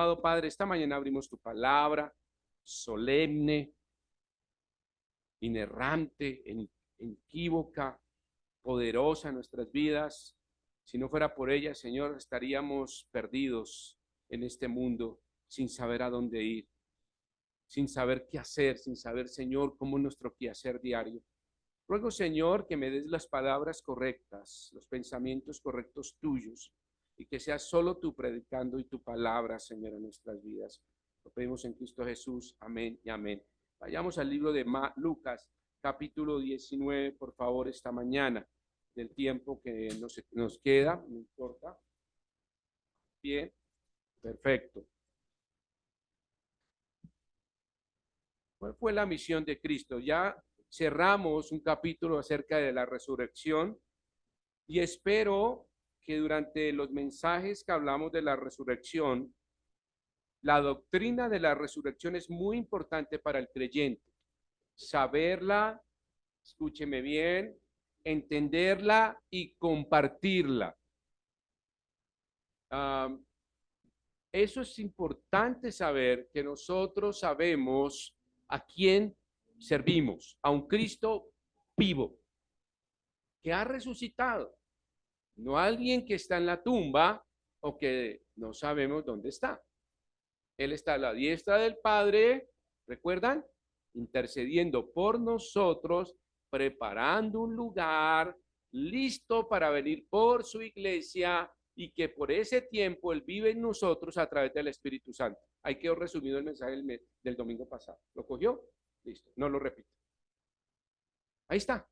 Amado Padre, esta mañana abrimos tu palabra solemne, inerrante, inequívoca, poderosa en nuestras vidas. Si no fuera por ella, Señor, estaríamos perdidos en este mundo sin saber a dónde ir, sin saber qué hacer, sin saber, Señor, cómo es nuestro quehacer diario. Ruego, Señor, que me des las palabras correctas, los pensamientos correctos tuyos, y que sea solo tú predicando y tu palabra, Señor, en nuestras vidas. Lo pedimos en Cristo Jesús. Amén y amén. Vayamos al libro de Lucas, capítulo 19, por favor, esta mañana, del tiempo que nos queda, no importa. Bien, perfecto. ¿Cuál fue la misión de Cristo? Ya cerramos un capítulo acerca de la resurrección y espero que durante los mensajes que hablamos de la resurrección, la doctrina de la resurrección es muy importante para el creyente. Saberla, escúcheme bien, entenderla y compartirla. Eso es importante saber, que nosotros sabemos a quién servimos, a un Cristo vivo, que ha resucitado, no a alguien que está en la tumba o que no sabemos dónde está. Él está a la diestra del Padre, ¿recuerdan? Intercediendo por nosotros, preparando un lugar listo para venir por su iglesia y que por ese tiempo Él vive en nosotros a través del Espíritu Santo. Ahí quedó resumido el mensaje del domingo pasado. ¿Lo cogió? Listo, no lo repito. Ahí está.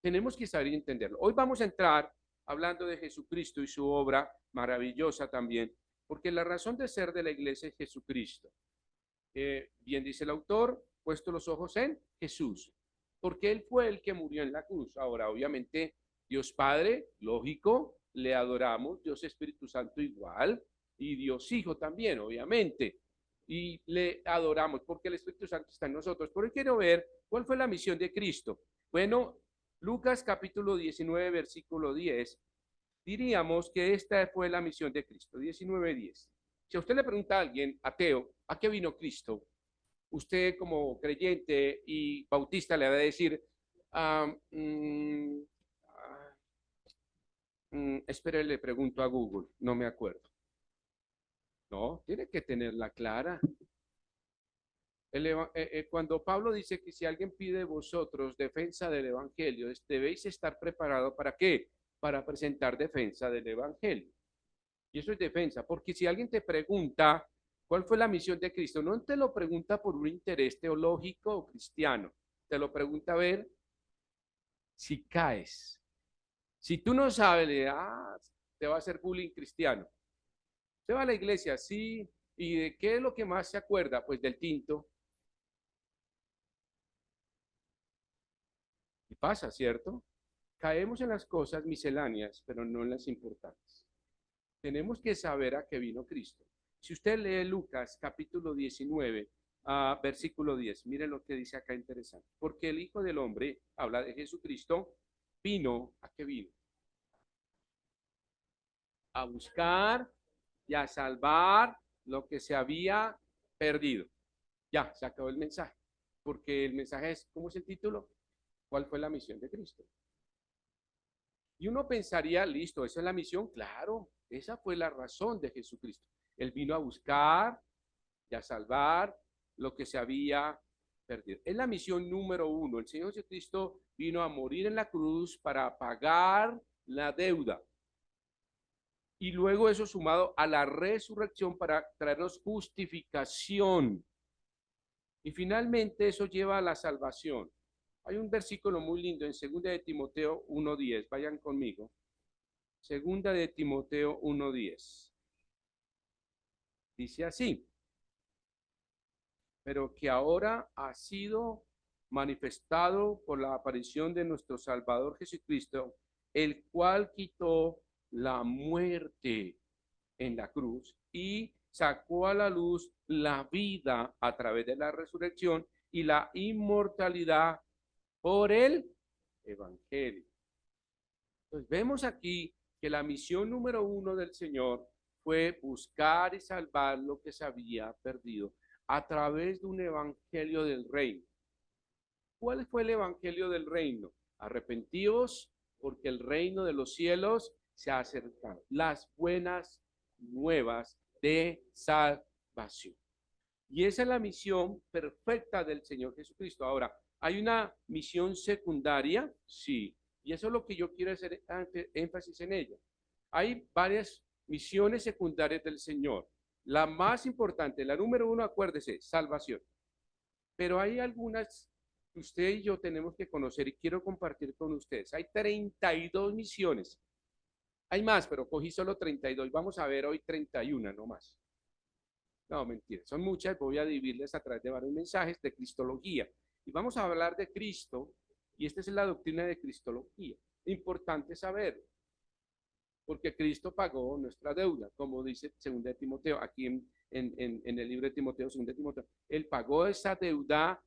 Tenemos que saber y entenderlo. Hoy vamos a entrar hablando de Jesucristo y su obra maravillosa también, porque la razón de ser de la iglesia es Jesucristo. Bien dice el autor, puesto los ojos en Jesús, porque Él fue el que murió en la cruz. Ahora, obviamente, Dios Padre, lógico, le adoramos, Dios Espíritu Santo igual, y Dios Hijo también, obviamente, y le adoramos porque el Espíritu Santo está en nosotros. Pero hoy quiero ver cuál fue la misión de Cristo. Bueno, Lucas capítulo 19, versículo 10, diríamos que esta fue la misión de Cristo, 19:10. Si a usted le pregunta a alguien ateo, ¿a qué vino Cristo? Usted como creyente y bautista le va a decir, espere, le pregunto a Google, no me acuerdo. No, tiene que tenerla clara. Cuando Pablo dice que si alguien pide de vosotros defensa del evangelio, debéis estar preparado ¿para qué? Para presentar defensa del evangelio. Y eso es defensa, porque si alguien te pregunta cuál fue la misión de Cristo, no te lo pregunta por un interés teológico o cristiano, te lo pregunta a ver si caes. Si tú no sabes, te va a hacer bullying cristiano. Se va a la iglesia, sí, ¿y de qué es lo que más se acuerda? Pues del tinto. Y pasa, ¿cierto? Caemos en las cosas misceláneas, pero no en las importantes. Tenemos que saber a qué vino Cristo. Si usted lee Lucas capítulo 19, versículo 10, mire lo que dice acá interesante. Porque el Hijo del Hombre, habla de Jesucristo, vino, ¿a qué vino? A buscar y a salvar lo que se había perdido. Ya, se acabó el mensaje. Porque el mensaje es, ¿cómo es el título? ¿Cuál fue la misión de Cristo? Y uno pensaría, listo, esa es la misión. Claro, esa fue la razón de Jesucristo. Él vino a buscar y a salvar lo que se había perdido. Es la misión número uno. El Señor Jesucristo vino a morir en la cruz para pagar la deuda. Y luego eso sumado a la resurrección para traernos justificación. Y finalmente eso lleva a la salvación. Hay un versículo muy lindo en 2 de Timoteo 1:10. Vayan conmigo. 2 de Timoteo 1:10. Dice así: pero que ahora ha sido manifestado por la aparición de nuestro Salvador Jesucristo, el cual quitó la muerte en la cruz y sacó a la luz la vida a través de la resurrección y la inmortalidad por el Evangelio. Entonces vemos aquí que la misión número uno del Señor fue buscar y salvar lo que se había perdido a través de un evangelio del reino. ¿Cuál fue el evangelio del reino? Arrepentíos porque el reino de los cielos se ha acercado. Las buenas nuevas de salvación. Y esa es la misión perfecta del Señor Jesucristo. Ahora, ¿hay una misión secundaria? Sí. Y eso es lo que yo quiero hacer énfasis en ella. Hay varias misiones secundarias del Señor. La más importante, la número uno, acuérdese, salvación. Pero hay algunas que usted y yo tenemos que conocer y quiero compartir con ustedes. Hay 32 misiones. Hay más, pero cogí solo 32. Vamos a ver hoy 31, no más. No, mentira, son muchas. Voy a dividirles a través de varios mensajes de cristología. Y vamos a hablar de Cristo, y esta es la doctrina de cristología. Importante saber, porque Cristo pagó nuestra deuda, como dice 2 de Timoteo, aquí en el libro de Timoteo, 2 de Timoteo. Él pagó esa deuda,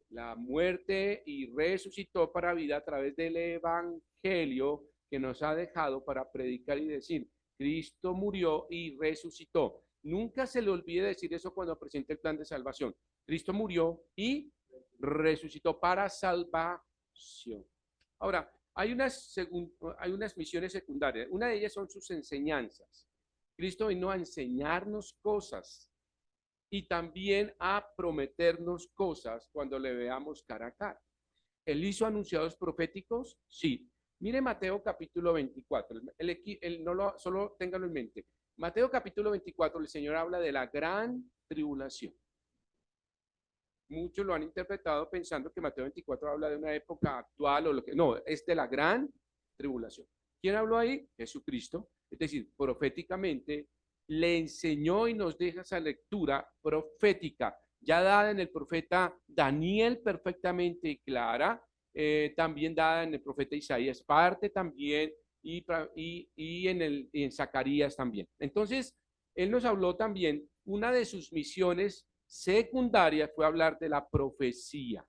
la muerte, y resucitó para vida a través del evangelio que nos ha dejado para predicar y decir, Cristo murió y resucitó. Nunca se le olvide decir eso cuando presente el plan de salvación. Cristo murió y resucitó para salvación. Ahora, hay unas misiones secundarias. Una de ellas son sus enseñanzas. Cristo vino a enseñarnos cosas y también a prometernos cosas cuando le veamos cara a cara. ¿Él hizo anunciados proféticos? Sí. Mire Mateo capítulo 24. Solo téngalo en mente. Mateo capítulo 24, el Señor habla de la gran tribulación. Muchos lo han interpretado pensando que Mateo 24 habla de una época actual o lo que no, es de la gran tribulación. ¿Quién habló ahí? Jesucristo. Es decir, proféticamente le enseñó y nos deja esa lectura profética, ya dada en el profeta Daniel perfectamente clara, también dada en el profeta Isaías, parte también, y en Zacarías también. Entonces, él nos habló también, una de sus misiones secundaria fue hablar de la profecía.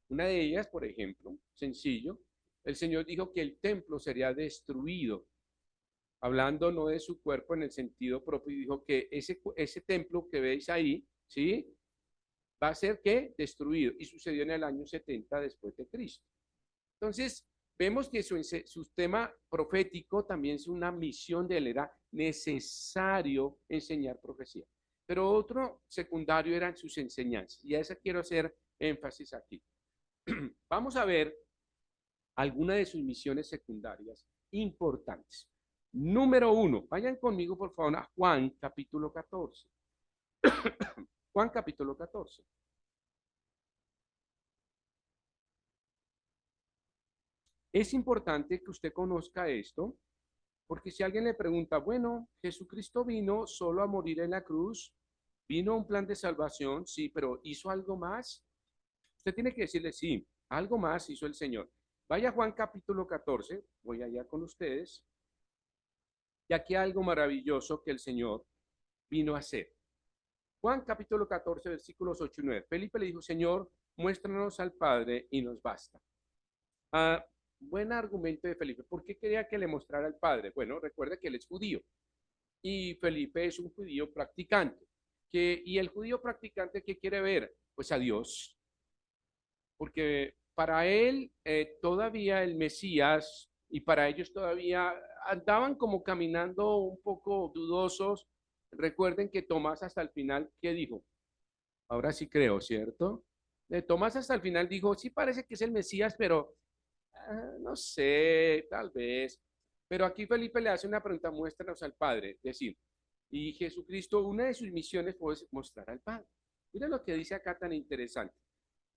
Una de ellas, por ejemplo, sencillo, el Señor dijo que el templo sería destruido, hablando no de su cuerpo en el sentido propio, y dijo que ese templo que veis ahí, ¿sí? Va a ser que destruido, y sucedió en el año 70 después de Cristo. Entonces, vemos que su tema profético también es una misión de él, era necesario enseñar profecía. Pero otro secundario eran sus enseñanzas, y a esa quiero hacer énfasis aquí. Vamos a ver algunas de sus misiones secundarias importantes. Número uno, vayan conmigo por favor a Juan capítulo 14. Juan capítulo 14. Es importante que usted conozca esto, porque si alguien le pregunta, bueno, Jesucristo vino solo a morir en la cruz, vino un plan de salvación, sí, pero ¿hizo algo más? Usted tiene que decirle, sí, algo más hizo el Señor. Vaya a Juan capítulo 14, voy allá con ustedes, y aquí hay algo maravilloso que el Señor vino a hacer. Juan capítulo 14, versículos 8 y 9. Felipe le dijo, Señor, muéstranos al Padre y nos basta. Buen argumento de Felipe. ¿Por qué quería que le mostrara al Padre? Bueno, recuerda que él es judío y Felipe es un judío practicante. ¿Y el judío practicante qué quiere ver? Pues a Dios. Porque para él todavía el Mesías y para ellos todavía andaban como caminando un poco dudosos. Recuerden que Tomás hasta el final, ¿qué dijo? Ahora sí creo, ¿cierto? Tomás hasta el final dijo, sí parece que es el Mesías, pero no sé, tal vez. Pero aquí Felipe le hace una pregunta, muéstranos al Padre. Es decir, y Jesucristo, una de sus misiones fue mostrar al Padre. Mira lo que dice acá tan interesante.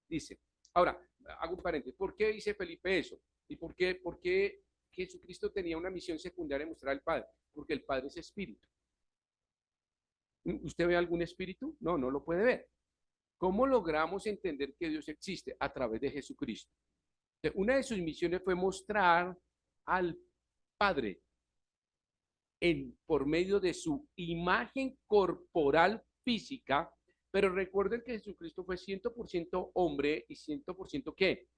Dice, ahora, hago un paréntesis, ¿por qué dice Felipe eso? ¿Y por qué Jesucristo tenía una misión secundaria de mostrar al Padre? Porque el Padre es espíritu. ¿Usted ve algún espíritu? No, no lo puede ver. ¿Cómo logramos entender que Dios existe? A través de Jesucristo. Una de sus misiones fue mostrar al Padre por medio de su imagen corporal física, pero recuerden que Jesucristo fue 100% hombre y 100% ¿qué?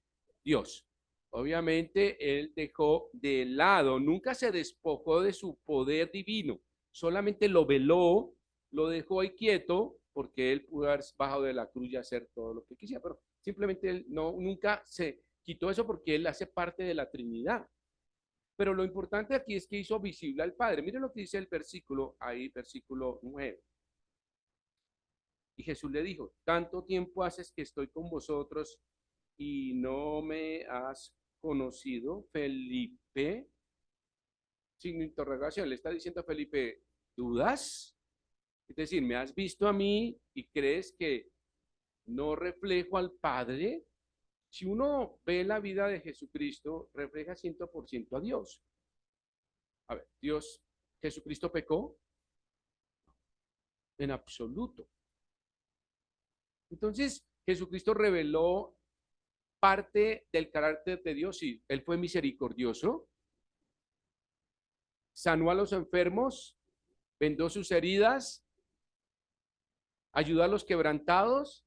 Dios. Obviamente él dejó de lado, nunca se despojó de su poder divino, solamente lo veló, lo dejó ahí quieto, porque él pudo haber bajado de la cruz y hacer todo lo que quisiera, pero simplemente él no, nunca se quitó eso porque él hace parte de la Trinidad. Pero lo importante aquí es que hizo visible al Padre. Mire lo que dice el versículo, ahí, versículo 9. Y Jesús le dijo, tanto tiempo haces que estoy con vosotros y no me has conocido, Felipe. Signo de interrogación, le está diciendo a Felipe, ¿dudas? Es decir, ¿me has visto a mí y crees que no reflejo al Padre? Si uno ve la vida de Jesucristo, refleja 100% a Dios. A ver, Dios, Jesucristo pecó en absoluto. Entonces, Jesucristo reveló parte del carácter de Dios y él fue misericordioso, sanó a los enfermos, vendó sus heridas, ayudó a los quebrantados,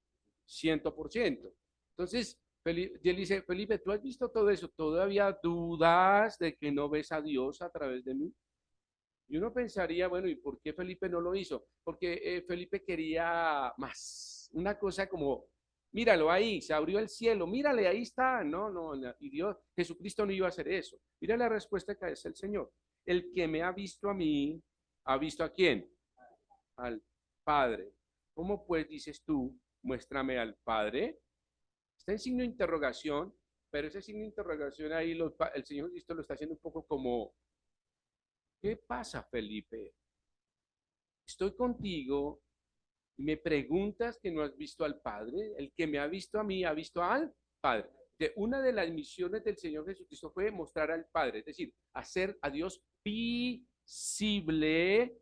100%. Entonces, Felipe, él dice, Felipe, ¿tú has visto todo eso? ¿Todavía dudas de que no ves a Dios a través de mí? Y uno pensaría, bueno, ¿y por qué Felipe no lo hizo? Porque Felipe quería más, una cosa como, míralo ahí, se abrió el cielo, mírale, ahí está. No, no, no, y Dios, Jesucristo no iba a hacer eso. Mira la respuesta que hace el Señor. El que me ha visto a mí, ¿ha visto a quién? Al Padre. ¿Cómo pues dices tú, muéstrame al Padre? Está en signo de interrogación, pero ese signo de interrogación ahí el Señor Cristo lo está haciendo un poco como, ¿qué pasa, Felipe? Estoy contigo y me preguntas que no has visto al Padre. El que me ha visto a mí ha visto al Padre. Una de las misiones del Señor Jesucristo fue mostrar al Padre, es decir, hacer a Dios visible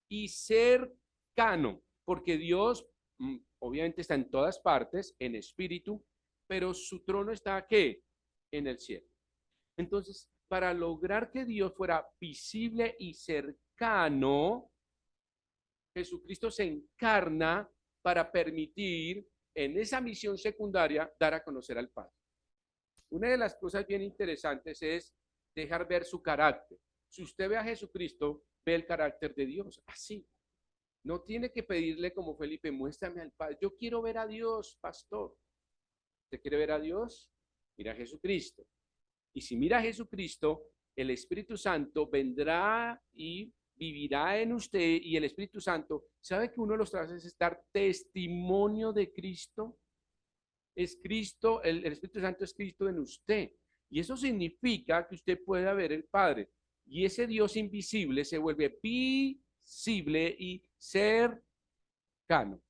y cercano, porque Dios obviamente está en todas partes, en espíritu, pero su trono está ¿qué? En el cielo. Entonces, para lograr que Dios fuera visible y cercano, Jesucristo se encarna para permitir en esa misión secundaria dar a conocer al Padre. Una de las cosas bien interesantes es dejar ver su carácter. Si usted ve a Jesucristo, ve el carácter de Dios, así. No tiene que pedirle como Felipe, muéstrame al Padre. Yo quiero ver a Dios, pastor. ¿Usted quiere ver a Dios? Mira a Jesucristo. Y si mira a Jesucristo, el Espíritu Santo vendrá y vivirá en usted y el Espíritu Santo, ¿sabe que uno de los trabajos es dar testimonio de Cristo? Es Cristo, el Espíritu Santo es Cristo en usted. Y eso significa que usted pueda ver el Padre. Y ese Dios invisible se vuelve visible y cercano.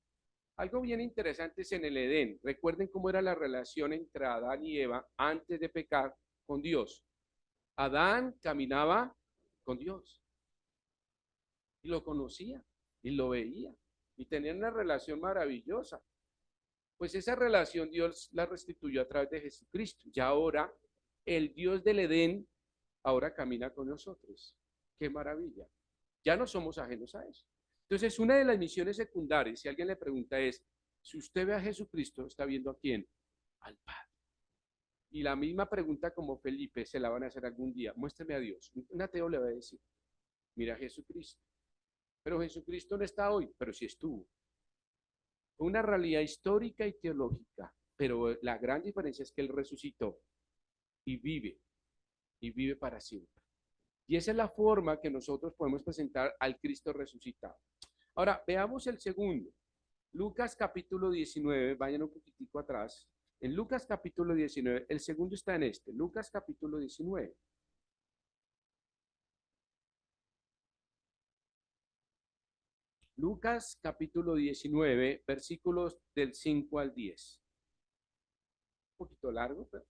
Algo bien interesante es en el Edén. Recuerden cómo era la relación entre Adán y Eva antes de pecar con Dios. Adán caminaba con Dios y lo conocía y lo veía y tenían una relación maravillosa. Pues esa relación Dios la restituyó a través de Jesucristo. Y ahora el Dios del Edén ahora camina con nosotros. Qué maravilla. Ya no somos ajenos a eso. Entonces, una de las misiones secundarias, si alguien le pregunta es, si usted ve a Jesucristo, ¿está viendo a quién? Al Padre. Y la misma pregunta como Felipe se la van a hacer algún día. Muéstrame a Dios. Un ateo le va a decir, mira a Jesucristo. Pero Jesucristo no está hoy, pero sí estuvo. Una realidad histórica y teológica, pero la gran diferencia es que Él resucitó y vive para siempre. Y esa es la forma que nosotros podemos presentar al Cristo resucitado. Ahora, veamos el segundo. Lucas capítulo 19, vayan un poquitico atrás. En Lucas capítulo 19, el segundo está en este, Lucas capítulo 19. Lucas capítulo 19, versículos del 5 al 10. Un poquito largo, pero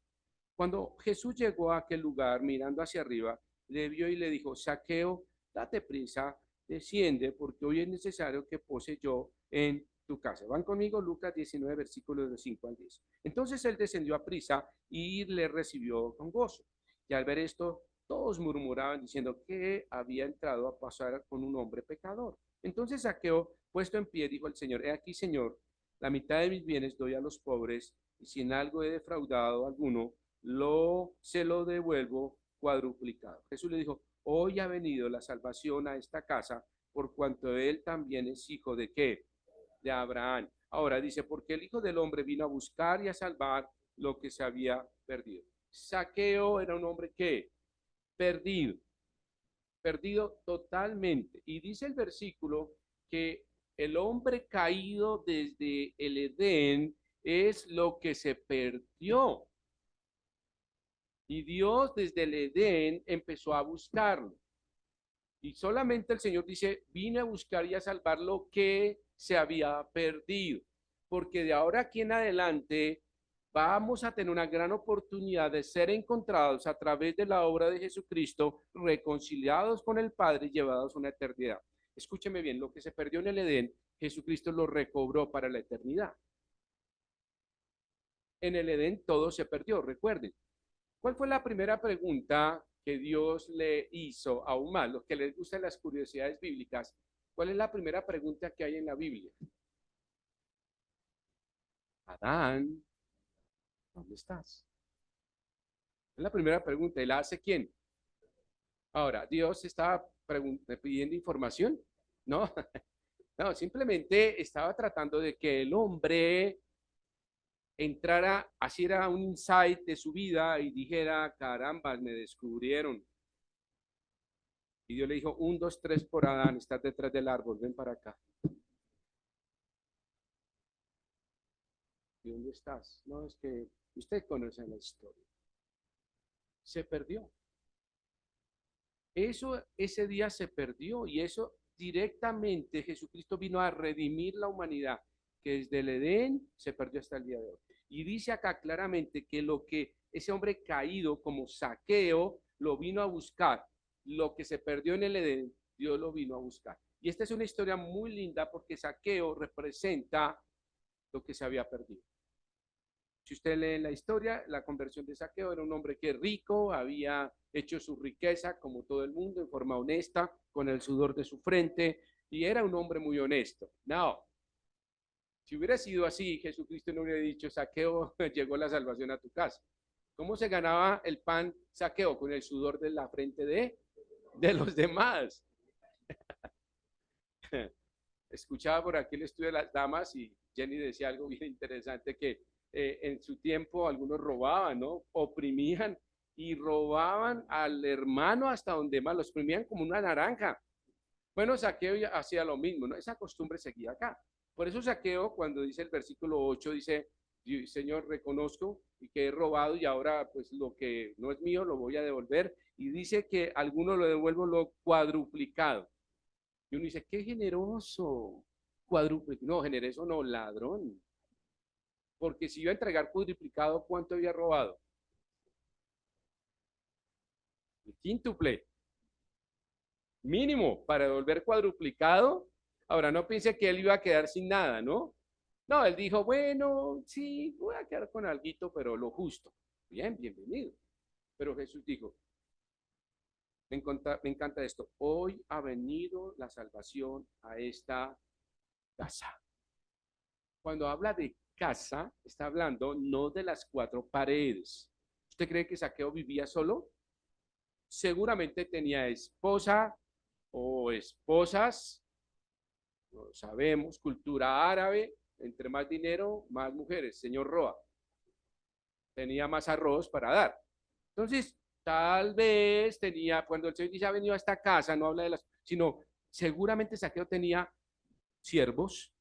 cuando Jesús llegó a aquel lugar, mirando hacia arriba, le vio y le dijo, Zaqueo, date prisa, desciende, porque hoy es necesario que pose yo en tu casa. Van conmigo, Lucas 19, versículos de 5 al 10. Entonces él descendió a prisa y le recibió con gozo. Y al ver esto, todos murmuraban diciendo que había entrado a pasar con un hombre pecador. Entonces Zaqueo, puesto en pie, dijo al Señor, he aquí, Señor, la mitad de mis bienes doy a los pobres, y si en algo he defraudado a alguno, se lo devuelvo cuadruplicado. Jesús le dijo, hoy ha venido la salvación a esta casa, por cuanto él también es hijo de ¿qué? De Abraham. Ahora dice, porque el Hijo del Hombre vino a buscar y a salvar lo que se había perdido. Zaqueo era un hombre que perdido, perdido totalmente. Y dice el versículo que el hombre caído desde el Edén es lo que se perdió. Y Dios desde el Edén empezó a buscarlo. Y solamente el Señor dice, vine a buscar y a salvar lo que se había perdido. Porque de ahora aquí en adelante vamos a tener una gran oportunidad de ser encontrados a través de la obra de Jesucristo, reconciliados con el Padre y llevados a una eternidad. Escúcheme bien, lo que se perdió en el Edén, Jesucristo lo recobró para la eternidad. En el Edén todo se perdió, recuerden. ¿Cuál fue la primera pregunta que Dios le hizo a Humán? Los que les gustan las curiosidades bíblicas, ¿cuál es la primera pregunta que hay en la Biblia? Adán, ¿dónde estás? Es la primera pregunta. ¿Y la hace quién? Ahora, ¿Dios estaba pidiendo información? No, no, simplemente estaba tratando de que el hombre entrara, así era un insight de su vida y dijera, caramba, me descubrieron. Y Dios le dijo, 1, 2, 3 por Adán, estás detrás del árbol, ven para acá. ¿Y dónde estás? No, es que usted conoce la historia. Se perdió. Eso, ese día se perdió y eso directamente Jesucristo vino a redimir la humanidad, que desde el Edén se perdió hasta el día de hoy. Y dice acá claramente que lo que ese hombre caído como Zaqueo lo vino a buscar, lo que se perdió en el Edén, Dios lo vino a buscar. Y esta es una historia muy linda porque Zaqueo representa lo que se había perdido. Si usted lee la historia, la conversión de Zaqueo era un hombre que rico, había hecho su riqueza como todo el mundo en forma honesta, con el sudor de su frente, y era un hombre muy honesto. No, si hubiera sido así, Jesucristo no hubiera dicho, Zaqueo, llegó la salvación a tu casa. ¿Cómo se ganaba el pan Zaqueo? Con el sudor de la frente de los demás. Escuchaba por aquí el estudio de las damas y Jenny decía algo bien interesante que en su tiempo algunos robaban, ¿no? Oprimían y robaban al hermano hasta donde más, los oprimían como una naranja. Bueno, Zaqueo hacía lo mismo, ¿no? Esa costumbre seguía acá. Por eso Zaqueo, cuando dice el versículo 8, dice, Señor, reconozco y que he robado y ahora pues lo que no es mío lo voy a devolver. Y dice que algunos lo devuelvo lo cuadruplicado. Y uno dice, qué generoso, cuadruplicado. No, generoso no, ladrón. Porque si iba a entregar cuadruplicado, ¿cuánto había robado? El quíntuple. Mínimo, para devolver cuadruplicado. Ahora, no piense que él iba a quedar sin nada, ¿no? No, él dijo, bueno, sí, voy a quedar con alguito, pero lo justo. Bien, bienvenido. Pero Jesús dijo, me encanta esto, hoy ha venido la salvación a esta casa. Cuando habla de casa, está hablando no de las 4 paredes. ¿Usted cree que Zaqueo vivía solo? Seguramente tenía esposa o esposas, lo sabemos, cultura árabe, entre más dinero, más mujeres, señor Roa. Tenía más arroz para dar. Entonces, tal vez tenía, cuando el Señor dice ha venido a esta casa, no habla de las, sino seguramente Zaqueo tenía siervos,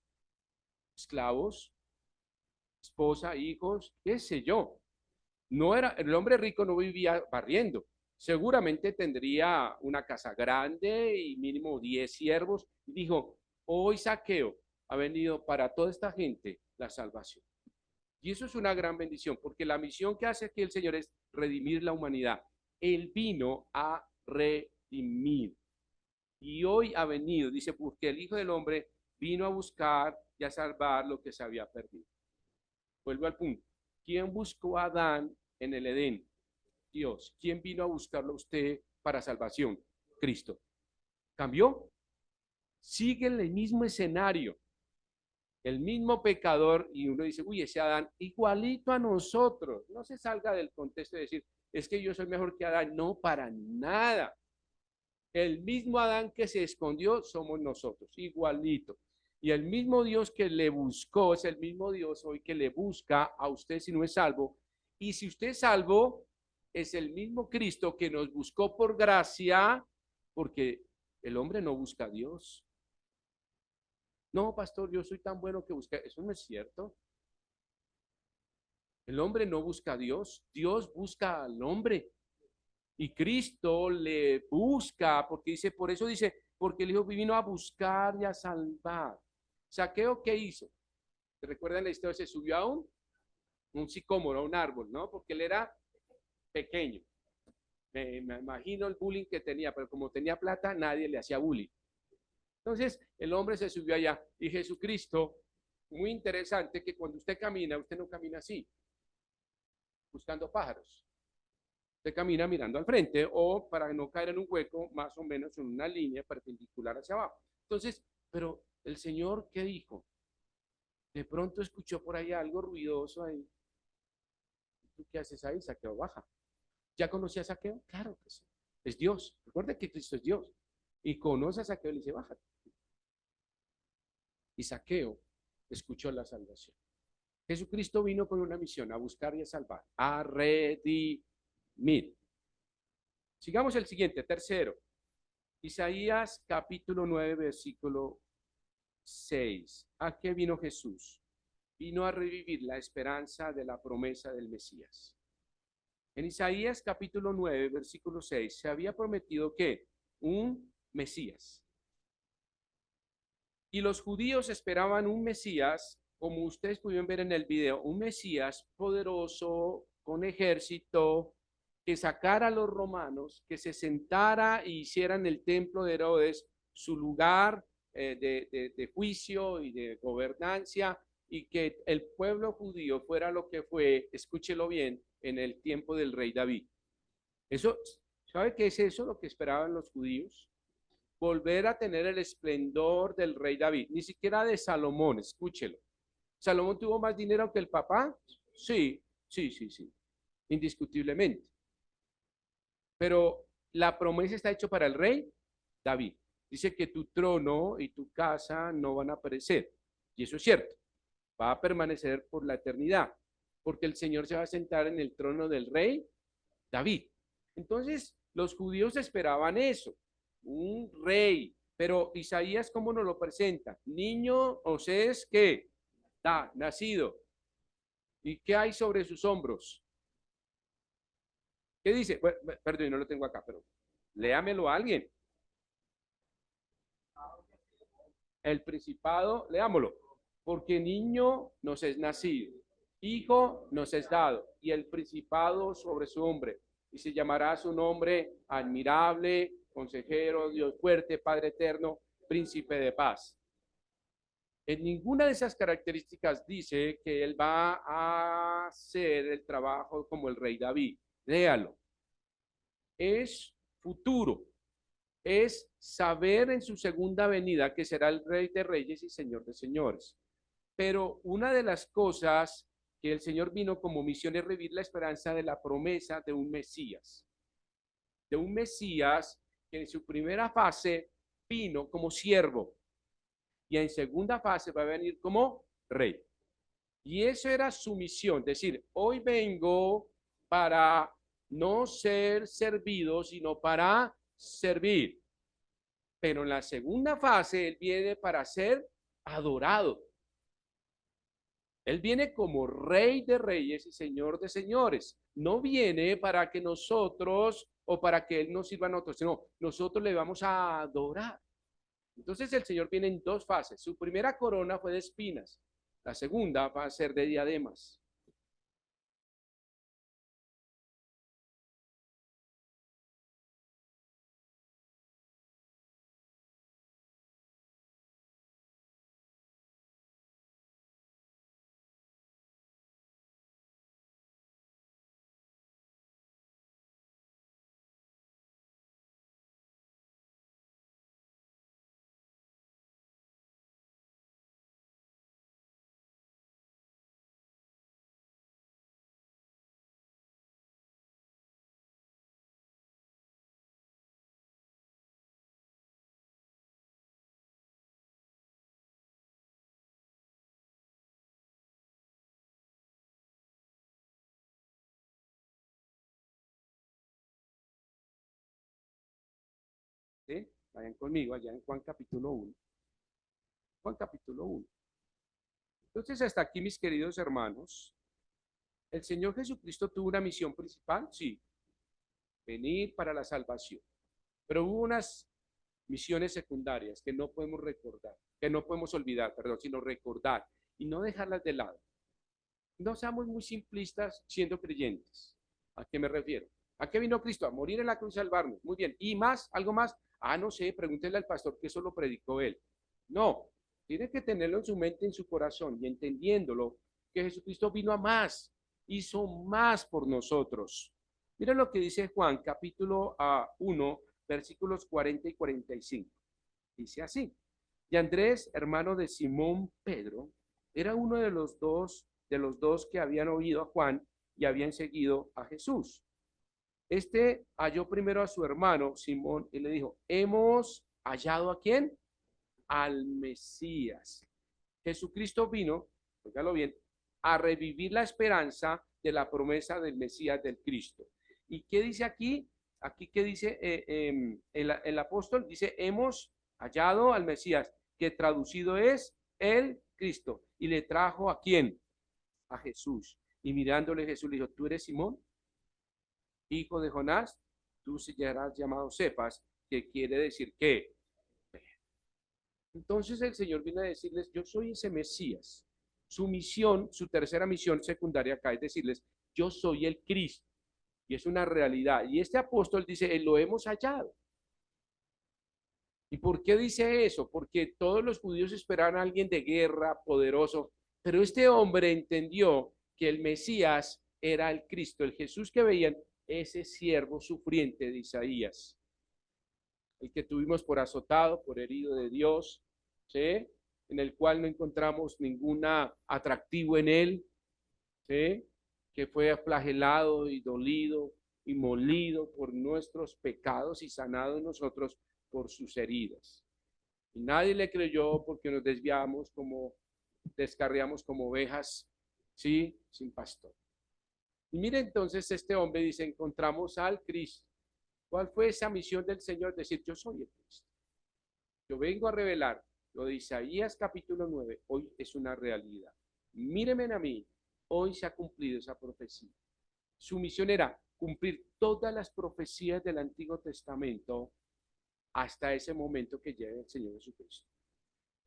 esclavos, esposa, hijos, qué sé yo. No era, el hombre rico no vivía barriendo. Seguramente tendría una casa grande y mínimo 10 siervos. Y dijo, hoy Zaqueo ha venido para toda esta gente la salvación. Y eso es una gran bendición, porque la misión que hace aquí el Señor es redimir la humanidad. Él vino a redimir. Y hoy ha venido, dice, porque el Hijo del Hombre vino a buscar y a salvar lo que se había perdido. Vuelvo al punto. ¿Quién buscó a Adán en el Edén? Dios. ¿Quién vino a buscarlo a usted para salvación? Cristo. ¿Cambió? Sigue en el mismo escenario. el mismo pecador, y uno dice, uy, ese Adán igualito a nosotros. No se salga del contexto de decir, es que yo soy mejor que Adán. No, para nada. El mismo Adán que se escondió somos nosotros, igualito. Y el mismo Dios que le buscó es el mismo Dios hoy que le busca a usted si no es salvo. Y si usted es salvo, es el mismo Cristo que nos buscó por gracia, porque el hombre no busca a Dios. No, pastor, yo soy tan bueno que busca. Eso no es cierto. El hombre no busca a Dios, Dios busca al hombre. Y Cristo le busca, porque dice, por eso dice, porque el Hijo vino a buscar y a salvar. Saqueo, ¿qué hizo? ¿Se recuerdan la historia? Se subió a un sicómoro, a un árbol, ¿no? Porque él era pequeño. Me imagino el bullying que tenía, pero como tenía plata, nadie le hacía bullying. Entonces, el hombre se subió allá y Jesucristo, muy interesante que cuando usted camina, usted no camina así, buscando pájaros. Usted camina mirando al frente o para no caer en un hueco, más o menos en una línea perpendicular hacia abajo. Entonces, pero el Señor, ¿qué dijo? De pronto escuchó por ahí algo ruidoso ahí. ¿Tú qué haces ahí? Saqueo, baja. ¿Ya conocía a Saqueo? Claro que sí. Es Dios. Recuerda que Cristo es Dios. Y conoce a Saqueo y le dice, baja. Y Saqueo escuchó la salvación. Jesucristo vino con una misión, a buscar y a salvar, a redimir. Sigamos el siguiente, tercero. Isaías capítulo 9, versículo 6. ¿A qué vino Jesús? Vino a revivir la esperanza de la promesa del Mesías. En Isaías capítulo 9, versículo 6, se había prometido que un Mesías. Y los judíos esperaban un Mesías, como ustedes pudieron ver en el video, un Mesías poderoso, con ejército, que sacara a los romanos, que se sentara y hiciera en el templo de Herodes su lugar de juicio y de gobernancia, y que el pueblo judío fuera lo que fue, escúchelo bien, en el tiempo del rey David. Eso, ¿sabe qué es eso lo que esperaban los judíos? Volver a tener el esplendor del rey David, ni siquiera de Salomón, escúchelo. ¿Salomón tuvo más dinero que el papá? Sí, sí, sí, sí, indiscutiblemente. Pero la promesa está hecha para el rey David. Dice que tu trono y tu casa no van a perecer. Y eso es cierto. Va a permanecer por la eternidad. Porque el Señor se va a sentar en el trono del rey David. Entonces, los judíos esperaban eso, un rey. Pero Isaías, ¿cómo nos lo presenta? Niño Osés, ¿qué? Da, nacido. ¿Y qué hay sobre sus hombros? ¿Qué dice? Bueno, perdón, no lo tengo acá, pero léamelo a alguien. El principado, leámoslo. Porque niño nos es nacido, hijo nos es dado, y el principado sobre su hombre. Y se llamará su nombre admirable, consejero, Dios fuerte, Padre eterno, príncipe de paz. En ninguna de esas características dice que él va a hacer el trabajo como el rey David. Léalo. Es futuro. Es saber en su segunda venida que será el rey de reyes y señor de señores. Pero una de las cosas que el Señor vino como misión es revivir la esperanza de la promesa de un Mesías que en su primera fase vino como siervo y en segunda fase va a venir como rey. Y eso era su misión, decir, hoy vengo para no ser servido, sino para servir. Pero en la segunda fase, él viene para ser adorado. Él viene como rey de reyes y señor de señores. No viene para que nosotros o para que él nos sirva a nosotros, sino nosotros le vamos a adorar. Entonces el Señor viene en dos fases. Su primera corona fue de espinas. La segunda va a ser de diademas. ¿Sí? Vayan conmigo allá en Juan capítulo 1. Juan capítulo 1. Entonces, hasta aquí, mis queridos hermanos, ¿el Señor Jesucristo tuvo una misión principal? Sí, venir para la salvación. Pero hubo unas misiones secundarias que no podemos recordar, que no podemos olvidar, perdón, sino recordar y no dejarlas de lado. No seamos muy simplistas siendo creyentes. ¿A qué me refiero? ¿A qué vino Cristo? A morir en la cruz y salvarnos. Muy bien. ¿Y más? ¿Algo más? Ah, no sé, pregúntele al pastor que eso lo predicó él. No, tiene que tenerlo en su mente, en su corazón y entendiéndolo, que Jesucristo vino a más, hizo más por nosotros. Mira lo que dice Juan, capítulo 1, versículos 40 y 45. Dice así: y Andrés, hermano de Simón Pedro, era uno de los dos que habían oído a Juan y habían seguido a Jesús. Este halló primero a su hermano Simón y le dijo: ¿hemos hallado a quién? Al Mesías. Jesucristo vino, óigalo bien, a revivir la esperanza de la promesa del Mesías del Cristo. ¿Y qué dice aquí? Aquí qué dice el apóstol, dice: hemos hallado al Mesías, que traducido es el Cristo. Y le trajo ¿a quién? A Jesús. Y mirándole Jesús le dijo: tú eres Simón, hijo de Jonás, tú serás llamado Cefas, que quiere decir que. Entonces el Señor viene a decirles: yo soy ese Mesías. Su misión, su tercera misión secundaria acá es decirles: yo soy el Cristo. Y es una realidad. Y este apóstol dice: lo hemos hallado. ¿Y por qué dice eso? Porque todos los judíos esperaban a alguien de guerra, poderoso, pero este hombre entendió que el Mesías era el Cristo, el Jesús que veían, ese siervo sufriente de Isaías, el que tuvimos por azotado, por herido de Dios, ¿sí? En el cual no encontramos ningún atractivo en él, ¿sí? Que fue flagelado y dolido y molido por nuestros pecados y sanado en nosotros por sus heridas. Y nadie le creyó porque nos desviamos como, descarriamos como ovejas, ¿sí? Sin pastor. Y mire entonces, este hombre dice: encontramos al Cristo. ¿Cuál fue esa misión del Señor? Decir: yo soy el Cristo. Yo vengo a revelar lo de Isaías capítulo 9. Hoy es una realidad. Mírenme a mí. Hoy se ha cumplido esa profecía. Su misión era cumplir todas las profecías del Antiguo Testamento hasta ese momento que llegue el Señor Jesucristo.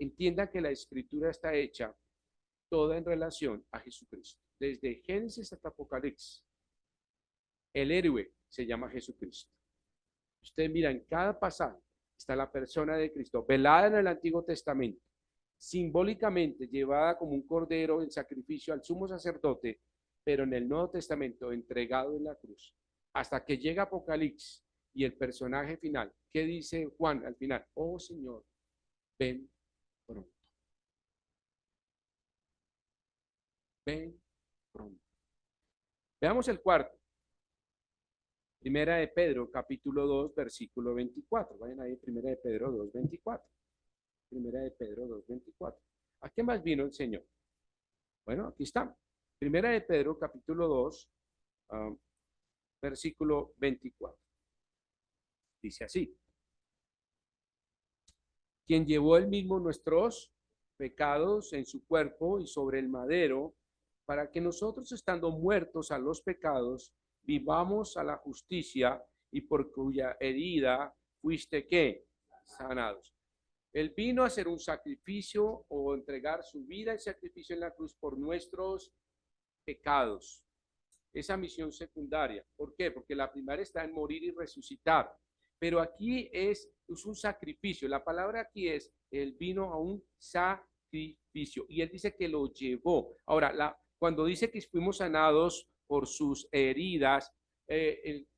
Entienda que la escritura está hecha toda en relación a Jesucristo. Desde Génesis hasta Apocalipsis, el héroe se llama Jesucristo. Usted mira, en cada pasaje está la persona de Cristo, velada en el Antiguo Testamento, simbólicamente llevada como un cordero en sacrificio al sumo sacerdote, pero en el Nuevo Testamento entregado en la cruz, hasta que llega Apocalipsis y el personaje final. ¿Qué dice Juan al final? Oh Señor, ven pronto. Ven pronto. Veamos el cuarto. Primera de Pedro, capítulo 2, versículo 24. Vayan ahí, Primera de Pedro 2, 24. Primera de Pedro 2, 24. ¿A qué más vino el Señor? Bueno, aquí está. Primera de Pedro, capítulo 2, versículo 24. Dice así: quien llevó él mismo nuestros pecados en su cuerpo y sobre el madero, para que nosotros, estando muertos a los pecados, vivamos a la justicia, y por cuya herida fuiste ¿qué? Sanados. Él vino a hacer un sacrificio o entregar su vida en sacrificio en la cruz por nuestros pecados. Esa misión secundaria. ¿Por qué? Porque la primaria está en morir y resucitar. Pero aquí es un sacrificio. La palabra aquí es: él vino a un sacrificio. Y él dice que lo llevó. Ahora, cuando dice que fuimos sanados por sus heridas,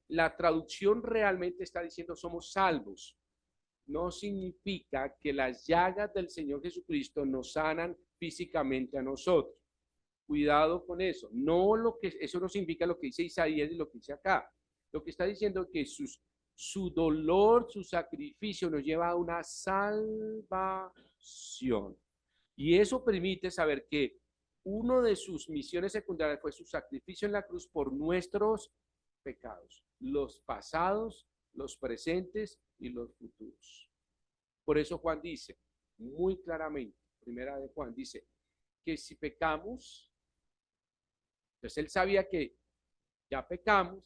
la traducción realmente está diciendo somos salvos. No significa que las llagas del Señor Jesucristo nos sanan físicamente a nosotros. Cuidado con eso. No lo que eso no significa lo que dice Isaías y lo que dice acá. Lo que está diciendo es que su dolor, su sacrificio nos lleva a una salvación. Y eso permite saber que uno de sus misiones secundarias fue su sacrificio en la cruz por nuestros pecados, los pasados, los presentes y los futuros. Por eso Juan dice muy claramente, primera de Juan, dice que si pecamos, entonces él sabía que ya pecamos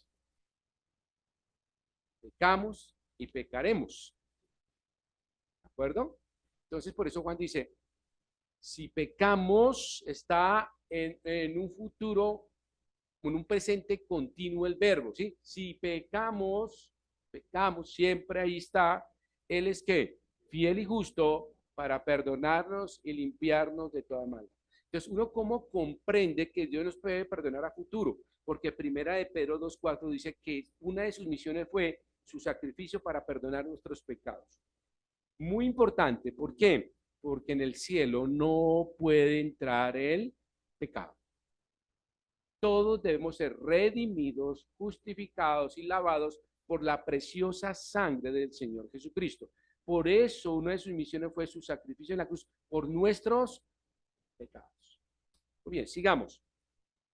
y pecaremos. ¿De acuerdo? Entonces por eso Juan dice, si pecamos, está en un futuro, en un presente continuo el verbo, ¿sí? Si pecamos, siempre ahí está. Él es que fiel y justo para perdonarnos y limpiarnos de toda maldad. Entonces, uno cómo comprende que Dios nos puede perdonar a futuro, porque primera de Pedro 2:4 dice que una de sus misiones fue su sacrificio para perdonar nuestros pecados. Muy importante, ¿por qué? Porque en el cielo no puede entrar el pecado. Todos debemos ser redimidos, justificados y lavados por la preciosa sangre del Señor Jesucristo. Por eso una de sus misiones fue su sacrificio en la cruz por nuestros pecados. Muy bien, sigamos.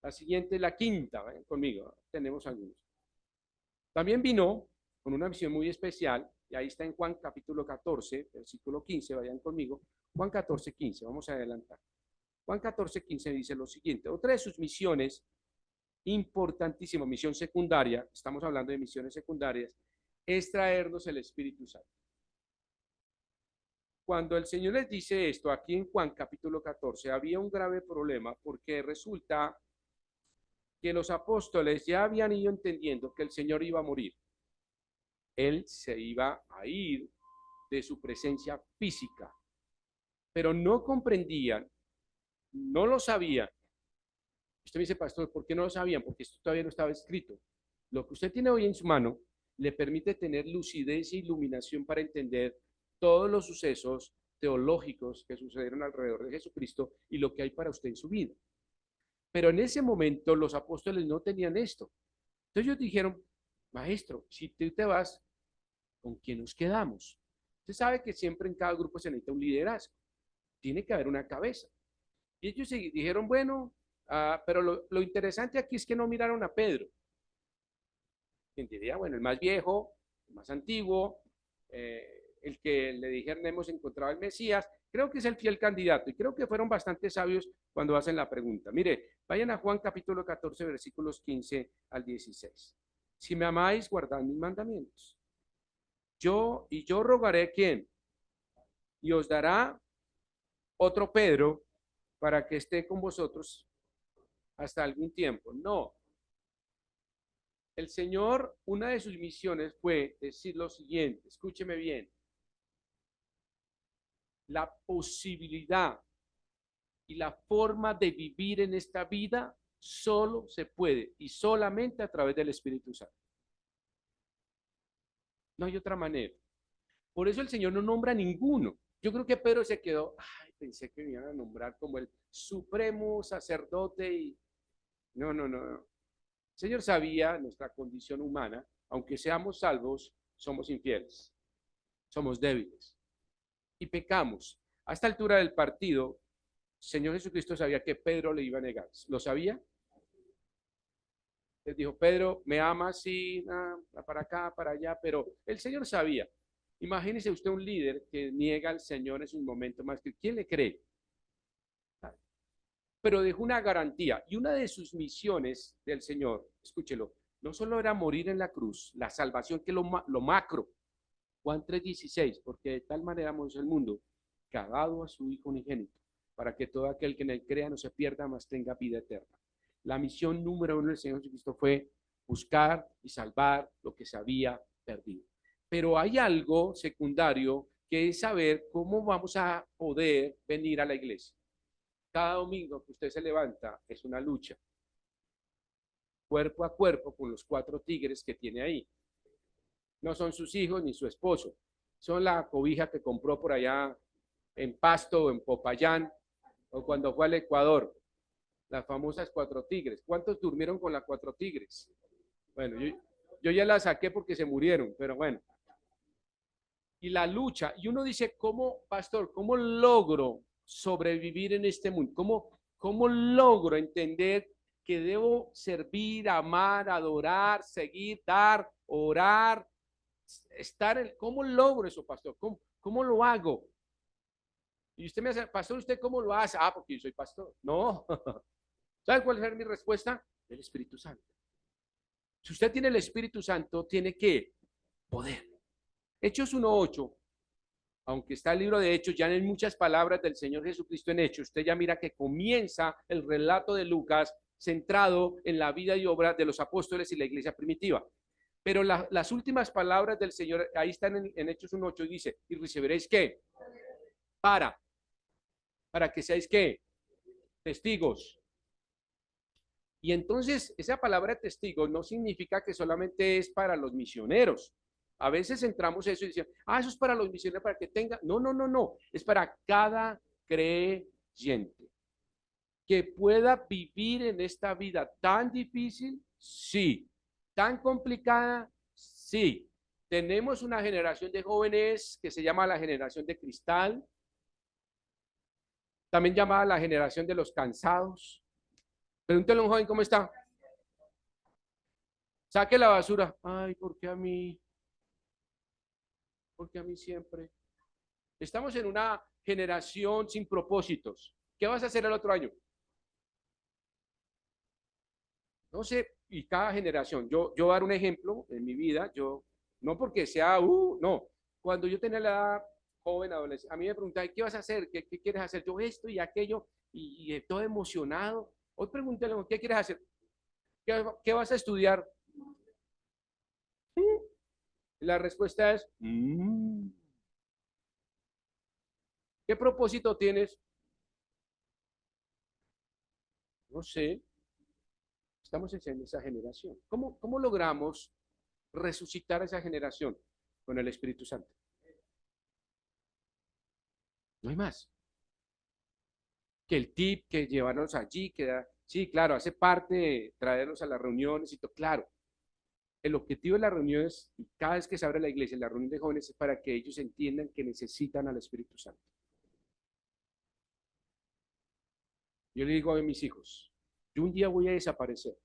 La siguiente, la quinta, ¿ven? Conmigo, tenemos algunos. También vino con una misión muy especial, y ahí está en Juan capítulo 14, versículo 15, vayan conmigo. Juan 14, 15, vamos a adelantar. Juan 14, 15 dice lo siguiente: otra de sus misiones importantísima, misión secundaria, estamos hablando de misiones secundarias, es traernos el Espíritu Santo. Cuando el Señor les dice esto, aquí en Juan capítulo 14, había un grave problema porque resulta que los apóstoles ya habían ido entendiendo que el Señor iba a morir. Él se iba a ir de su presencia física, pero no comprendían, no lo sabían. Usted me dice, pastor, ¿por qué no lo sabían? Porque esto todavía no estaba escrito. Lo que usted tiene hoy en su mano le permite tener lucidez e iluminación para entender todos los sucesos teológicos que sucedieron alrededor de Jesucristo y lo que hay para usted en su vida. Pero en ese momento los apóstoles no tenían esto. Entonces ellos dijeron, maestro, si tú te vas, ¿con quién nos quedamos? Usted sabe que siempre en cada grupo se necesita un liderazgo. Tiene que haber una cabeza. Y ellos dijeron, bueno, pero lo interesante aquí es que no miraron a Pedro. ¿Quién diría? Bueno, el más viejo, el más antiguo, el que le dijeron hemos encontrado al Mesías, creo que es el fiel candidato y creo que fueron bastante sabios cuando hacen la pregunta. Mire, vayan a Juan capítulo 14, versículos 15 al 16. Si me amáis, guardad mis mandamientos. Yo rogaré, ¿quién? Y os dará otro Pedro para que esté con vosotros hasta algún tiempo. No. El Señor, una de sus misiones fue decir lo siguiente, escúcheme bien, la posibilidad y la forma de vivir en esta vida solo se puede y solamente a través del Espíritu Santo. No hay otra manera. Por eso el Señor no nombra a ninguno. Yo creo que Pedro se quedó, ay, pensé que me iban a nombrar como el supremo sacerdote y no. El Señor sabía nuestra condición humana, aunque seamos salvos, somos infieles, somos débiles y pecamos. A esta altura del partido, Señor Jesucristo sabía que Pedro le iba a negar. ¿Lo sabía? Él dijo, Pedro, me ama así, para acá, para allá, pero el Señor sabía. Imagínese usted un líder que niega al Señor en sus momentos más que ¿quién le cree? Pero dejó una garantía y una de sus misiones del Señor, escúchelo, no solo era morir en la cruz, la salvación que es lo macro, Juan 3:16, porque de tal manera amó el mundo que ha dado a su Hijo unigénito, para que todo aquel que en él crea no se pierda, mas tenga vida eterna. La misión número 1 del Señor Jesucristo fue buscar y salvar lo que se había perdido. Pero hay algo secundario que es saber cómo vamos a poder venir a la iglesia. Cada domingo que usted se levanta es una lucha, cuerpo a cuerpo con los 4 tigres que tiene ahí. No son sus hijos ni su esposo, son la cobija que compró por allá en Pasto o en Popayán o cuando fue al Ecuador, las famosas 4 tigres. ¿Cuántos durmieron con las 4 tigres? Bueno, yo ya las saqué porque se murieron, pero bueno. Y la lucha, y uno dice, ¿cómo, pastor, cómo logro sobrevivir en este mundo? ¿Cómo logro entender que debo servir, amar, adorar, seguir, dar, orar, ¿cómo logro eso, pastor? ¿Cómo lo hago? Y usted me hace, pastor, ¿usted cómo lo hace? Ah, porque yo soy pastor. No. ¿Sabe cuál es mi respuesta? El Espíritu Santo. Si usted tiene el Espíritu Santo, tiene que poder. Hechos 1:8, aunque está el libro de Hechos, ya en muchas palabras del Señor Jesucristo en Hechos, usted ya mira que comienza el relato de Lucas centrado en la vida y obra de los apóstoles y la iglesia primitiva. Pero las últimas palabras del Señor, ahí están en Hechos 1:8, y dice, y recibiréis ¿qué? Para que seáis ¿qué? Testigos. Y entonces esa palabra testigo no significa que solamente es para los misioneros. A veces entramos eso y decimos, eso es para los misioneros, para que tengan. No, no, no, no. Es para cada creyente. Que pueda vivir en esta vida tan difícil, sí. Tan complicada, sí. Tenemos una generación de jóvenes que se llama la generación de cristal, también llamada la generación de los cansados. Pregúntale a un joven cómo está. Saque la basura. Ay, ¿por qué a mí? ¿Por qué a mí siempre? Estamos en una generación sin propósitos. ¿Qué vas a hacer el otro año? No sé, y cada generación. Yo voy a dar un ejemplo en mi vida. No porque sea, no. Cuando yo tenía la edad joven, adolescente, a mí me preguntaban, ¿qué vas a hacer? ¿Qué quieres hacer? Yo esto y aquello, y todo emocionado. Hoy pregúntale, ¿qué quieres hacer? ¿Qué vas a estudiar? La respuesta es, ¿qué propósito tienes? No sé. Estamos en esa generación. ¿Cómo logramos resucitar esa generación? Con el Espíritu Santo. No hay más. Que el tip, que llevarnos allí, sí, claro, hace parte de traernos a las reuniones y todo, claro. El objetivo de las reuniones, y cada vez que se abre la iglesia, la reunión de jóvenes, es para que ellos entiendan que necesitan al Espíritu Santo. Yo le digo a mis hijos, yo un día voy a desaparecer,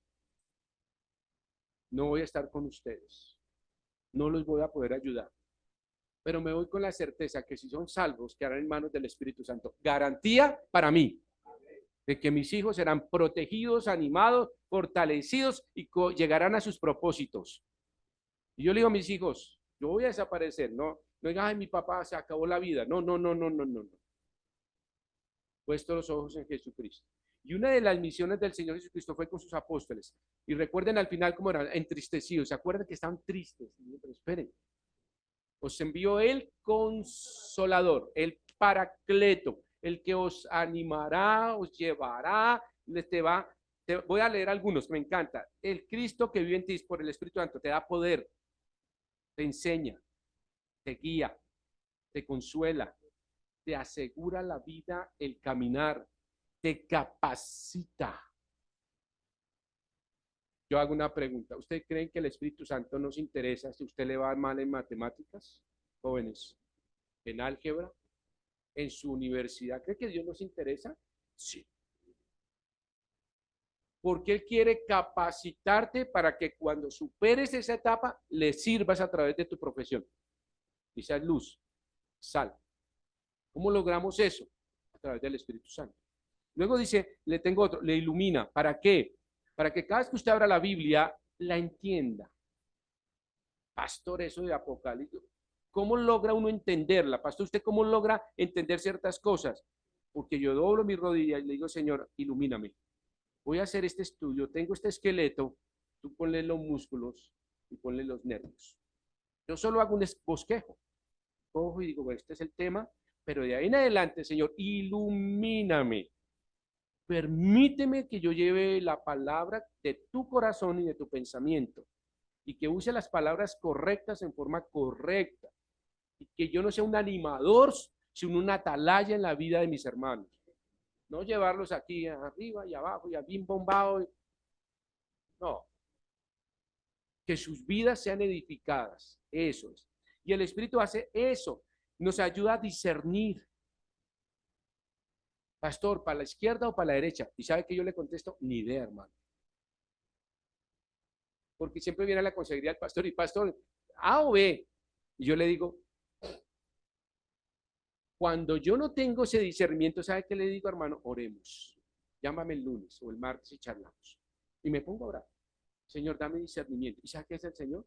no voy a estar con ustedes, no los voy a poder ayudar, pero me voy con la certeza que si son salvos, quedarán en manos del Espíritu Santo. Garantía para mí de que mis hijos serán protegidos, animados, fortalecidos y llegarán a sus propósitos. Y yo le digo a mis hijos, yo voy a desaparecer, no digan, ay, mi papá se acabó la vida. No, no, no, no, no, no. Puesto los ojos en Jesucristo. Y una de las misiones del Señor Jesucristo fue con sus apóstoles. Y recuerden al final cómo eran entristecidos. ¿Se acuerdan que estaban tristes? Pero esperen. Os envió el consolador, el paracleto, el que os animará, os llevará, te voy a leer algunos, me encanta. El Cristo que vive en ti por el Espíritu Santo te da poder, te enseña, te guía, te consuela, te asegura la vida, el caminar, te capacita. Yo hago una pregunta. ¿Usted cree que el Espíritu Santo nos interesa si usted le va mal en matemáticas, jóvenes, en álgebra, en su universidad? ¿Cree que Dios nos interesa? Sí. Porque Él quiere capacitarte para que cuando superes esa etapa, le sirvas a través de tu profesión. Y seas luz, sal. ¿Cómo logramos eso? A través del Espíritu Santo. Luego dice, le tengo otro, le ilumina. ¿Para qué? Para que cada vez que usted abra la Biblia, la entienda. Pastor, eso de Apocalipsis. ¿Cómo logra uno entenderla? Pastor, ¿usted cómo logra entender ciertas cosas? Porque yo doblo mi rodilla y le digo, Señor, ilumíname. Voy a hacer este estudio, tengo este esqueleto, tú ponle los músculos y ponle los nervios. Yo solo hago un bosquejo. Cojo y digo, bueno, este es el tema, pero de ahí en adelante, Señor, ilumíname. Permíteme que yo lleve la palabra de tu corazón y de tu pensamiento y que use las palabras correctas en forma correcta y que yo no sea un animador, sino una atalaya en la vida de mis hermanos. No llevarlos aquí arriba y abajo y a bim bombado. No. Que sus vidas sean edificadas. Eso es. Y el Espíritu hace eso. Nos ayuda a discernir. Pastor, ¿para la izquierda o para la derecha? Y sabe que yo le contesto, ni idea, hermano. Porque siempre viene a la consejería del pastor y pastor, A o B. Y yo le digo, cuando yo no tengo ese discernimiento, ¿sabe qué le digo, hermano? Oremos. Llámame el lunes o el martes y charlamos. Y me pongo a orar. Señor, dame discernimiento. ¿Y sabe qué es el Señor?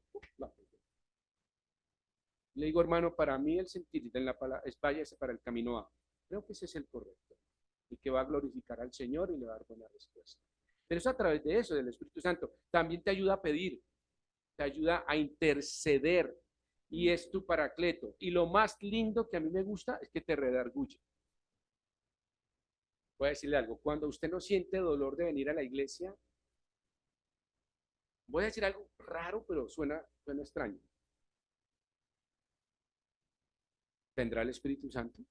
Le digo, hermano, para mí el sentir en la palabra es váyase para el camino A. Creo que ese es el correcto. Y que va a glorificar al Señor y le va a dar buena respuesta. Pero eso a través de eso, del Espíritu Santo, también te ayuda a pedir, te ayuda a interceder y es tu paracleto. Y lo más lindo que a mí me gusta es que te redarguye. Voy a decirle algo, cuando usted no siente dolor de venir a la iglesia, voy a decir algo raro, pero suena extraño. ¿Tendrá el Espíritu Santo?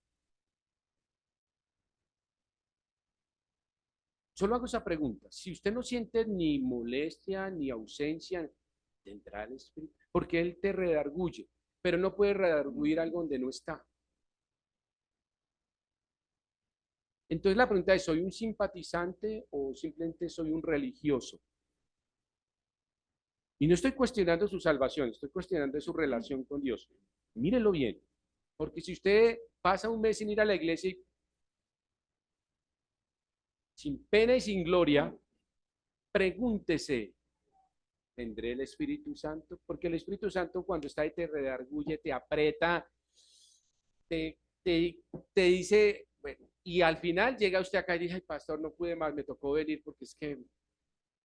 Solo hago esa pregunta. Si usted no siente ni molestia ni ausencia, ¿tendrá el Espíritu? Porque Él te redarguye, pero no puede redarguir algo donde no está. Entonces la pregunta es, ¿soy un simpatizante o simplemente soy un religioso? Y no estoy cuestionando su salvación, estoy cuestionando su relación con Dios. Mírelo bien, porque si usted pasa un mes sin ir a la iglesia y sin pena y sin gloria, pregúntese, ¿tendré el Espíritu Santo? Porque el Espíritu Santo cuando está ahí te redarguye, te aprieta, te, te, te dice, bueno, y al final llega usted acá y dice, ay, pastor, no pude más, me tocó venir porque es que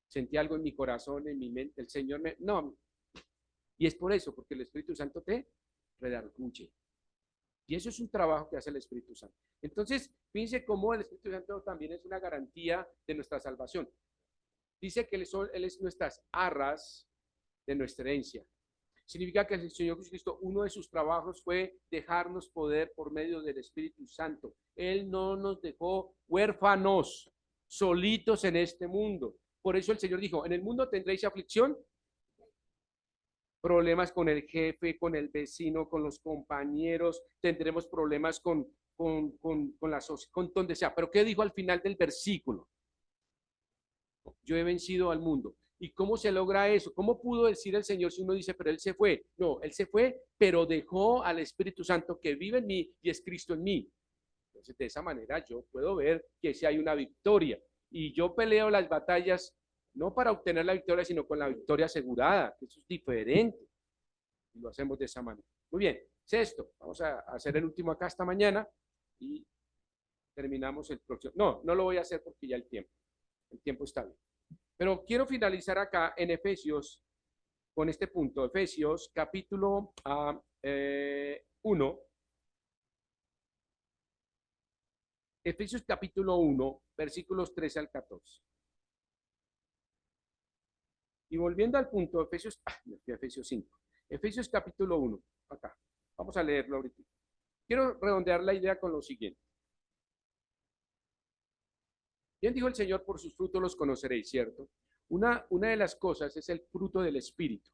sentí algo en mi corazón, en mi mente, el Señor me... No, y es por eso, porque el Espíritu Santo te redarguye. Y eso es un trabajo que hace el Espíritu Santo. Entonces, fíjense cómo el Espíritu Santo también es una garantía de nuestra salvación. Dice que Él es nuestras arras de nuestra herencia. Significa que el Señor Jesucristo, uno de sus trabajos fue dejarnos poder por medio del Espíritu Santo. Él no nos dejó huérfanos, solitos en este mundo. Por eso el Señor dijo, en el mundo tendréis aflicción, problemas con el jefe, con el vecino, con los compañeros, tendremos problemas con donde sea. Pero ¿qué dijo al final del versículo? Yo he vencido al mundo. ¿Y cómo se logra eso? ¿Cómo pudo decir el Señor si uno dice, pero Él se fue? No, Él se fue, pero dejó al Espíritu Santo que vive en mí y es Cristo en mí. Entonces, de esa manera yo puedo ver que si hay una victoria. Y yo peleo las batallas no para obtener la victoria, sino con la victoria asegurada. Eso es diferente. Y lo hacemos de esa manera. Muy bien, sexto, vamos a hacer el último acá esta mañana y terminamos el próximo. No, no lo voy a hacer porque ya el tiempo está bien. Pero quiero finalizar acá en Efesios con este punto. Efesios capítulo 1. Efesios capítulo 1, versículos 13 al 14. Y volviendo al punto, Efesios 5. Efesios capítulo 1, acá. Vamos a leerlo ahorita. Quiero redondear la idea con lo siguiente. Bien dijo el Señor, por sus frutos los conoceréis, ¿cierto? Una de las cosas es el fruto del Espíritu.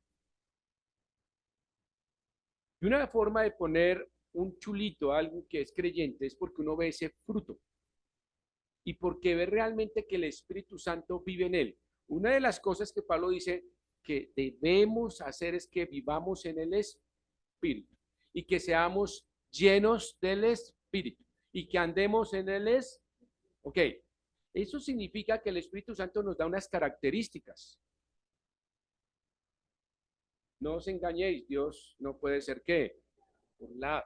Y una forma de poner un chulito a algo que es creyente es porque uno ve ese fruto y porque ve realmente que el Espíritu Santo vive en él. Una de las cosas que Pablo dice que debemos hacer es que vivamos en el Espíritu y que seamos llenos del Espíritu y que andemos en el Espíritu. Ok, eso significa que el Espíritu Santo nos da unas características. No os engañéis, Dios no puede ser ¿qué? Burlado.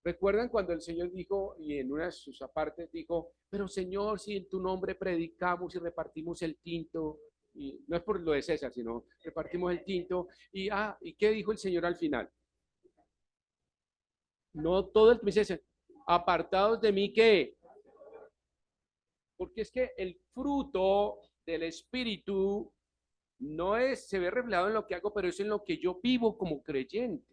¿Recuerdan cuando el Señor dijo, y en una de sus apartes dijo, pero Señor, si en tu nombre predicamos y repartimos el tinto, y no es por lo de César, sino repartimos el tinto, ¿y qué dijo el Señor al final? No todo el dice, apartados de mí, ¿qué? Porque es que el fruto del Espíritu no se ve reflejado en lo que hago, pero es en lo que yo vivo como creyente.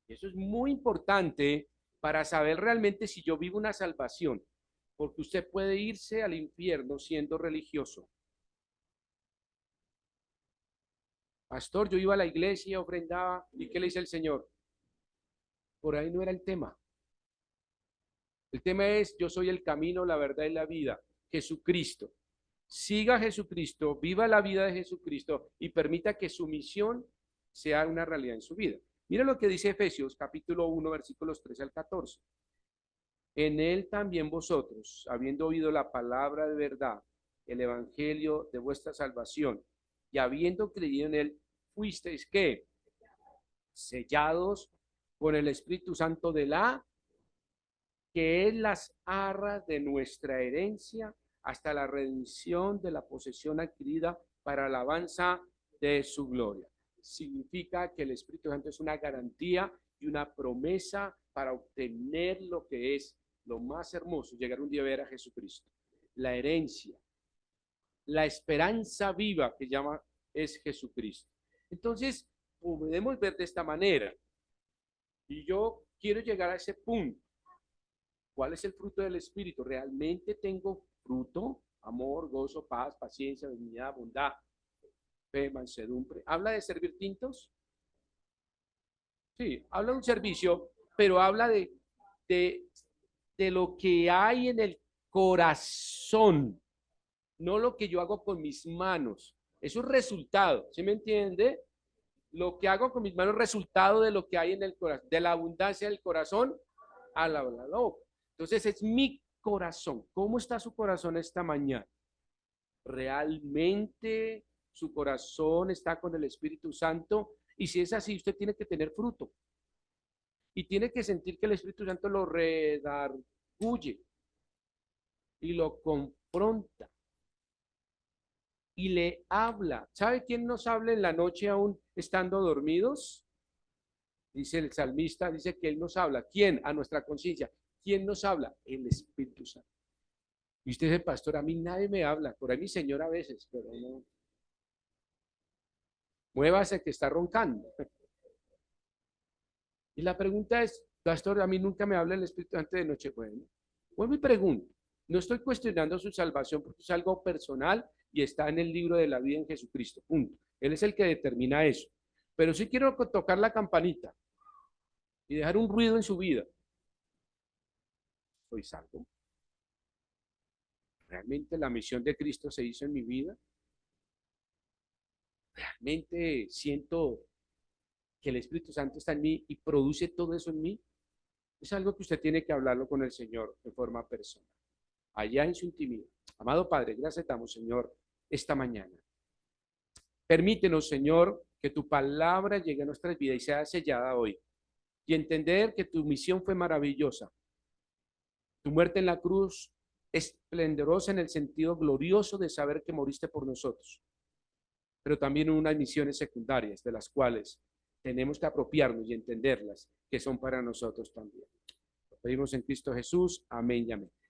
Eso es muy importante para saber realmente si yo vivo una salvación, porque usted puede irse al infierno siendo religioso. Pastor, yo iba a la iglesia, ofrendaba, ¿y qué le dice el Señor? Por ahí no era el tema. El tema es, yo soy el camino, la verdad y la vida, Jesucristo. Siga a Jesucristo, viva la vida de Jesucristo y permita que su misión sea una realidad en su vida. Mira lo que dice Efesios capítulo 1, versículos 13 al 14. En él también vosotros, habiendo oído la palabra de verdad, el evangelio de vuestra salvación, y habiendo creído en él, fuisteis ¿qué? Sellados con el Espíritu Santo de la, que es las arras de nuestra herencia, hasta la redención de la posesión adquirida para alabanza de su gloria. Significa que el Espíritu Santo es una garantía y una promesa para obtener lo que es lo más hermoso, llegar un día a ver a Jesucristo. La herencia, la esperanza viva que llama es Jesucristo. Entonces, podemos ver de esta manera. Y yo quiero llegar a ese punto. ¿Cuál es el fruto del Espíritu? ¿Realmente tengo fruto? Amor, gozo, paz, paciencia, benignidad, bondad, fe, mansedumbre. ¿Habla de servir tintos? Sí, habla de un servicio, pero habla de, de lo que hay en el corazón, no lo que yo hago con mis manos. Es un resultado, ¿sí me entiende? Lo que hago con mis manos es resultado de lo que hay en el corazón, de la abundancia del corazón a la boca. Entonces es mi corazón. ¿Cómo está su corazón esta mañana? ¿Realmente su corazón está con el Espíritu Santo? Y si es así, usted tiene que tener fruto. Y tiene que sentir que el Espíritu Santo lo redarguye y lo confronta y le habla. ¿Sabe quién nos habla en la noche aún estando dormidos? Dice el salmista, dice que Él nos habla. ¿Quién? A nuestra conciencia. ¿Quién nos habla? El Espíritu Santo. Y usted dice, pastor, a mí nadie me habla. Por ahí mi señor a veces, pero no. Muévase que está roncando. Y la pregunta es, pastor, a mí nunca me habla el Espíritu antes de noche. Bueno, vuelvo y pregunto. No estoy cuestionando su salvación porque es algo personal y está en el libro de la vida en Jesucristo. Punto. Él es el que determina eso. Pero sí quiero tocar la campanita y dejar un ruido en su vida. ¿Soy salvo? ¿Realmente la misión de Cristo se hizo en mi vida? ¿Realmente siento que el Espíritu Santo está en mí y produce todo eso en mí? Es algo que usted tiene que hablarlo con el Señor de forma personal, allá en su intimidad. Amado Padre, gracias damos, Señor, esta mañana. Permítenos, Señor, que tu palabra llegue a nuestras vidas y sea sellada hoy. Y entender que tu misión fue maravillosa. Tu muerte en la cruz esplendorosa en el sentido glorioso de saber que moriste por nosotros. Pero también unas misiones secundarias de las cuales tenemos que apropiarnos y entenderlas, que son para nosotros también. Lo pedimos en Cristo Jesús. Amén y amén.